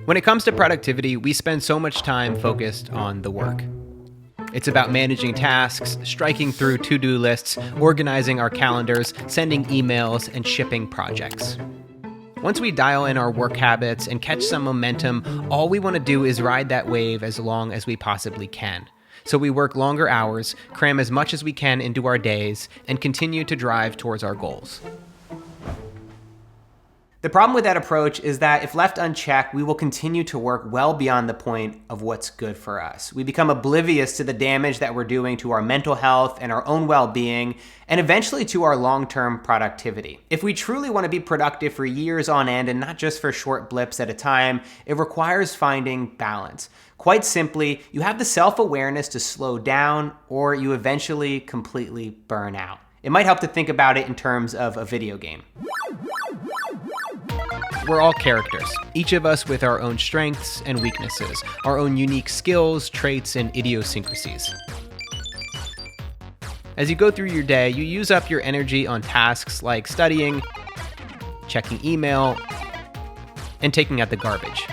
When it comes to productivity, we spend so much time focused on the work. It's about managing tasks, striking through to-do lists, organizing our calendars, sending emails, and shipping projects. Once we dial in our work habits and catch some momentum, all we want to do is ride that wave as long as we possibly can. So we work longer hours, cram as much as we can into our days, and continue to drive towards our goals. The problem with that approach is that if left unchecked, we will continue to work well beyond the point of what's good for us. We become oblivious to the damage that we're doing to our mental health and our own well-being, and eventually to our long-term productivity. If we truly want to be productive for years on end and not just for short blips at a time, it requires finding balance. Quite simply, you have the self-awareness to slow down, or you eventually completely burn out. It might help to think about it in terms of a video game. We're all characters, each of us with our own strengths and weaknesses, our own unique skills, traits, and idiosyncrasies. As you go through your day, you use up your energy on tasks like studying, checking email, and taking out the garbage.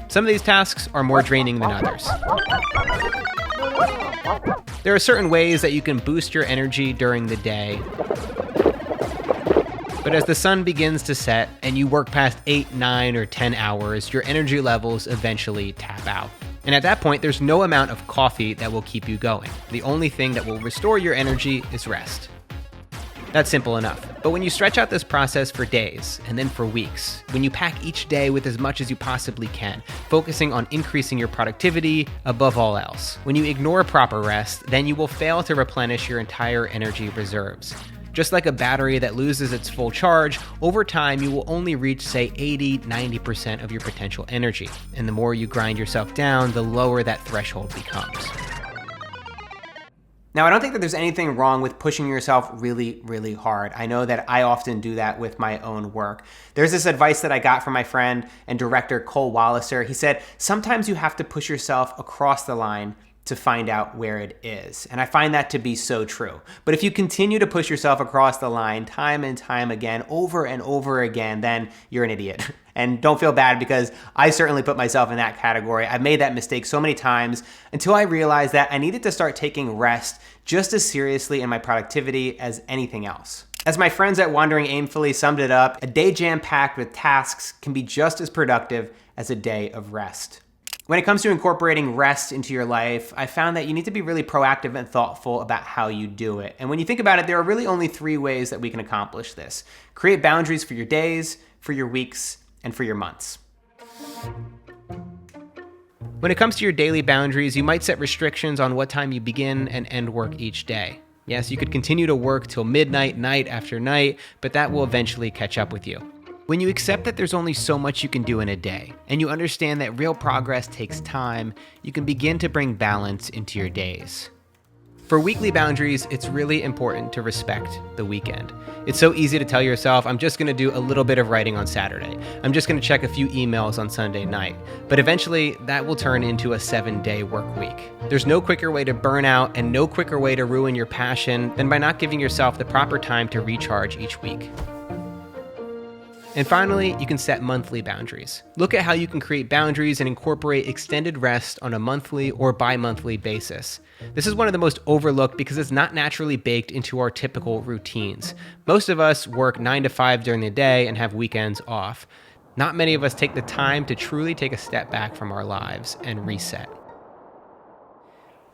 Some of these tasks are more draining than others. There are certain ways that you can boost your energy during the day. But as the sun begins to set and you work past 8, 9, or 10 hours, your energy levels eventually tap out. And at that point, there's no amount of coffee that will keep you going. The only thing that will restore your energy is rest. That's simple enough. But when you stretch out this process for days and then for weeks, when you pack each day with as much as you possibly can, focusing on increasing your productivity above all else, when you ignore proper rest, then you will fail to replenish your entire energy reserves. Just like a battery that loses its full charge, over time you will only reach, say, 80-90% of your potential energy. And the more you grind yourself down, the lower that threshold becomes. Now, I don't think that there's anything wrong with pushing yourself really, really hard. I know that I often do that with my own work. There's this advice that I got from my friend and director, Cole Walliser. He said, sometimes you have to push yourself across the line to find out where it is. And I find that to be so true. But if you continue to push yourself across the line time and time again, over and over again, then you're an idiot. And don't feel bad, because I certainly put myself in that category. I've made that mistake so many times until I realized that I needed to start taking rest just as seriously in my productivity as anything else. As my friends at Wandering Aimfully summed it up, a day jam-packed with tasks can be just as productive as a day of rest. When it comes to incorporating rest into your life, I found that you need to be really proactive and thoughtful about how you do it. And when you think about it, there are really only 3 ways that we can accomplish this. Create boundaries for your days, for your weeks, and for your months. When it comes to your daily boundaries, you might set restrictions on what time you begin and end work each day. Yes, you could continue to work till midnight, night after night, but that will eventually catch up with you. When you accept that there's only so much you can do in a day, and you understand that real progress takes time, you can begin to bring balance into your days. For weekly boundaries, it's really important to respect the weekend. It's so easy to tell yourself, I'm just going to do a little bit of writing on Saturday. I'm just going to check a few emails on Sunday night. But eventually, that will turn into a 7-day work week. There's no quicker way to burn out and no quicker way to ruin your passion than by not giving yourself the proper time to recharge each week. And finally, you can set monthly boundaries. Look at how you can create boundaries and incorporate extended rest on a monthly or bi-monthly basis. This is one of the most overlooked because it's not naturally baked into our typical routines. Most of us work 9 to 5 during the day and have weekends off. Not many of us take the time to truly take a step back from our lives and reset.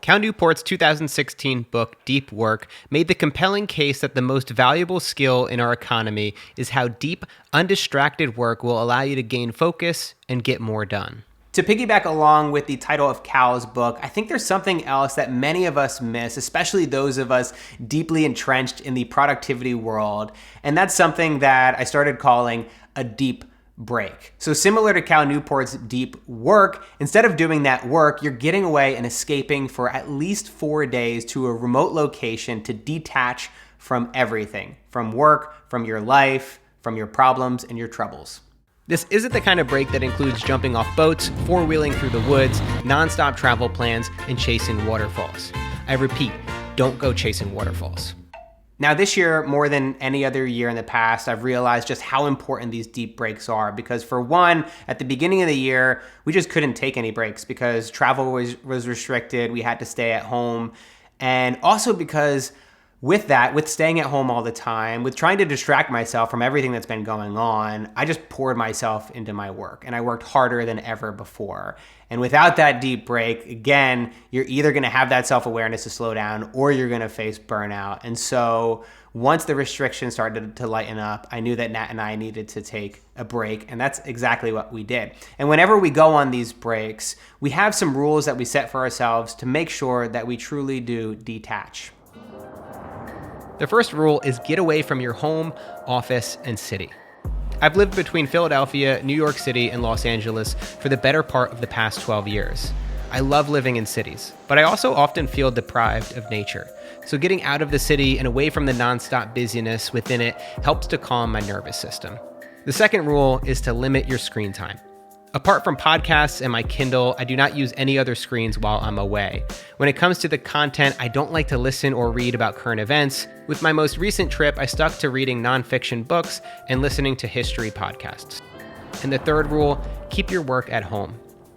Cal Newport's 2016 book, Deep Work, made the compelling case that the most valuable skill in our economy is how deep, undistracted work will allow you to gain focus and get more done. To piggyback along with the title of Cal's book, I think there's something else that many of us miss, especially those of us deeply entrenched in the productivity world, and that's something that I started calling a deep break. So similar to Cal Newport's Deep Work, instead of doing that work, you're getting away and escaping for at least 4 days to a remote location to detach from everything, from work, from your life, from your problems and your troubles. This isn't the kind of break that includes jumping off boats, four-wheeling through the woods, nonstop travel plans, and chasing waterfalls. I repeat, don't go chasing waterfalls. Now, this year, more than any other year in the past, I've realized just how important these deep breaks are. Because for one, at the beginning of the year, we just couldn't take any breaks because travel was restricted. We had to stay at home. And also because with staying at home all the time, with trying to distract myself from everything that's been going on, I just poured myself into my work and I worked harder than ever before. And without that deep break, again, you're either gonna have that self-awareness to slow down or you're gonna face burnout. And so once the restrictions started to lighten up, I knew that Nat and I needed to take a break, and that's exactly what we did. And whenever we go on these breaks, we have some rules that we set for ourselves to make sure that we truly do detach. The first rule is get away from your home, office, and city. I've lived between Philadelphia, New York City, and Los Angeles for the better part of the past 12 years. I love living in cities, but I also often feel deprived of nature. So getting out of the city and away from the nonstop busyness within it helps to calm my nervous system. The second rule is to limit your screen time. Apart from podcasts and my Kindle, I do not use any other screens while I'm away. When it comes to the content, I don't like to listen or read about current events. With my most recent trip, I stuck to reading nonfiction books and listening to history podcasts. And the third rule, keep your work at home.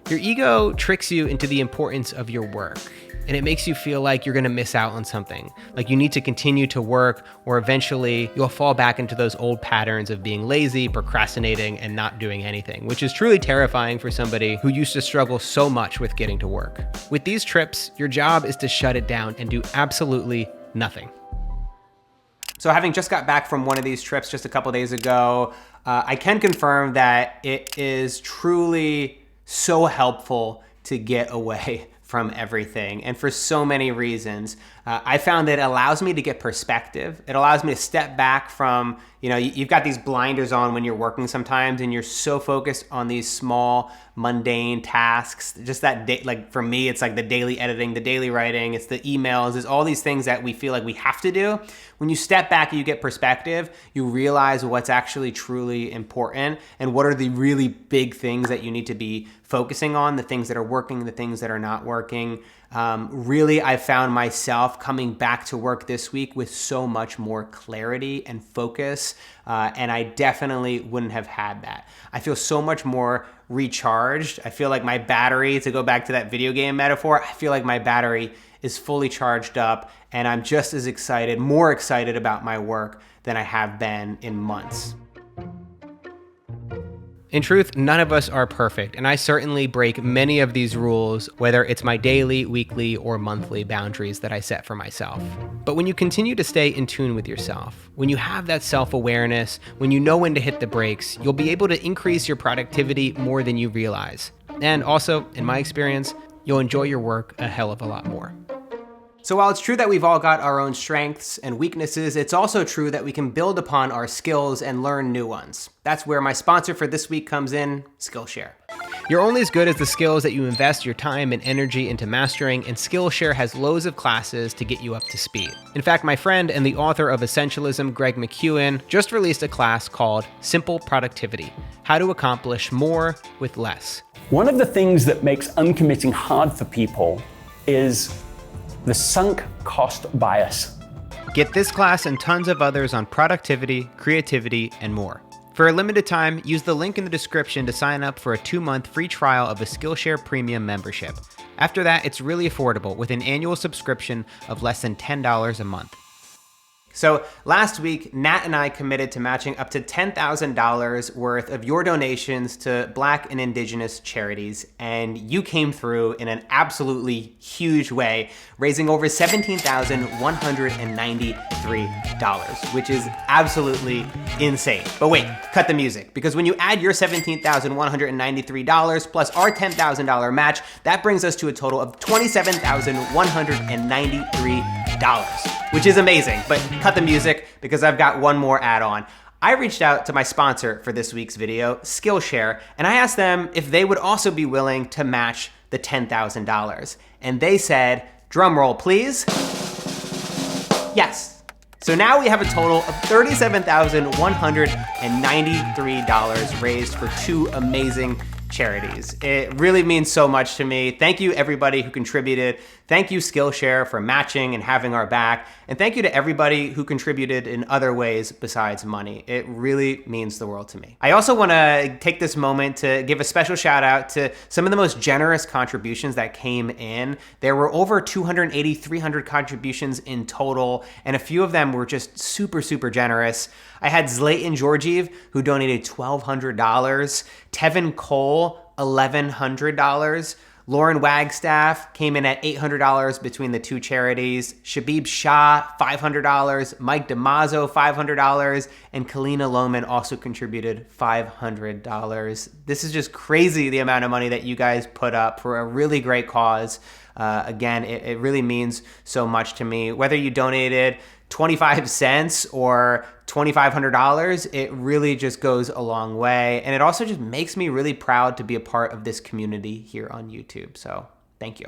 Your ego tricks you into the importance of your work, and it makes you feel like you're gonna miss out on something, like you need to continue to work, or eventually you'll fall back into those old patterns of being lazy, procrastinating, and not doing anything, which is truly terrifying for somebody who used to struggle so much with getting to work. With these trips, your job is to shut it down and do absolutely nothing. So having just got back from one of these trips just a couple days ago, I can confirm that it is truly so helpful to get away from everything, and for so many reasons. I found that it allows me to get perspective. It allows me to step back from, you've got these blinders on when you're working sometimes, and you're so focused on these small, mundane tasks. Just that, like for me, it's like the daily editing, the daily writing, it's the emails, it's all these things that we feel like we have to do. When you step back and you get perspective, you realize what's actually truly important and what are the really big things that you need to be focusing on, the things that are working, the things that are not working. Really, I found myself coming back to work this week with so much more clarity and focus, and I definitely wouldn't have had that. I feel so much more recharged. I feel like my battery, to go back to that video game metaphor, I feel like my battery is fully charged up, and I'm just as excited, more excited about my work than I have been in months. In truth, none of us are perfect, and I certainly break many of these rules, whether it's my daily, weekly, or monthly boundaries that I set for myself. But when you continue to stay in tune with yourself, when you have that self-awareness, when you know when to hit the brakes, you'll be able to increase your productivity more than you realize. And also, in my experience, you'll enjoy your work a hell of a lot more. So while it's true that we've all got our own strengths and weaknesses, it's also true that we can build upon our skills and learn new ones. That's where my sponsor for this week comes in, Skillshare. You're only as good as the skills that you invest your time and energy into mastering, and Skillshare has loads of classes to get you up to speed. In fact, my friend and the author of Essentialism, Greg McKeown, just released a class called Simple Productivity: How to Accomplish More with Less. One of the things that makes uncommitting hard for people is the sunk cost bias. Get this class and tons of others on productivity, creativity, and more. For a limited time, use the link in the description to sign up for a 2-month free trial of a Skillshare Premium membership. After that, it's really affordable with an annual subscription of less than $10 a month. So last week, Nat and I committed to matching up to $10,000 worth of your donations to Black and Indigenous charities, and you came through in an absolutely huge way, raising over $17,193, which is absolutely insane. But wait, cut the music, because when you add your $17,193 plus our $10,000 match, that brings us to a total of $27,193. Which is amazing, but cut the music because I've got one more add-on. I reached out to my sponsor for this week's video, Skillshare, and I asked them if they would also be willing to match the $10,000. And they said, drum roll please, yes. So now we have a total of $37,193 raised for 2 amazing charities. It really means so much to me. Thank you everybody who contributed. Thank you Skillshare for matching and having our back. And thank you to everybody who contributed in other ways besides money. It really means the world to me. I also want to take this moment to give a special shout out to some of the most generous contributions that came in. There were over 280, 300 contributions in total, and a few of them were just super, super generous. I had Zlatan Georgiev, who donated $1,200. Tevin Cole, $1,100. Lauren Wagstaff came in at $800 between the two charities. Shabib Shah, $500. Mike DeMazzo, $500. And Kalina Lohman also contributed $500. This is just crazy, the amount of money that you guys put up for a really great cause. Again, it really means so much to me. Whether you donated 25 cents or $2,500, it really just goes a long way. And it also just makes me really proud to be a part of this community here on YouTube. So thank you.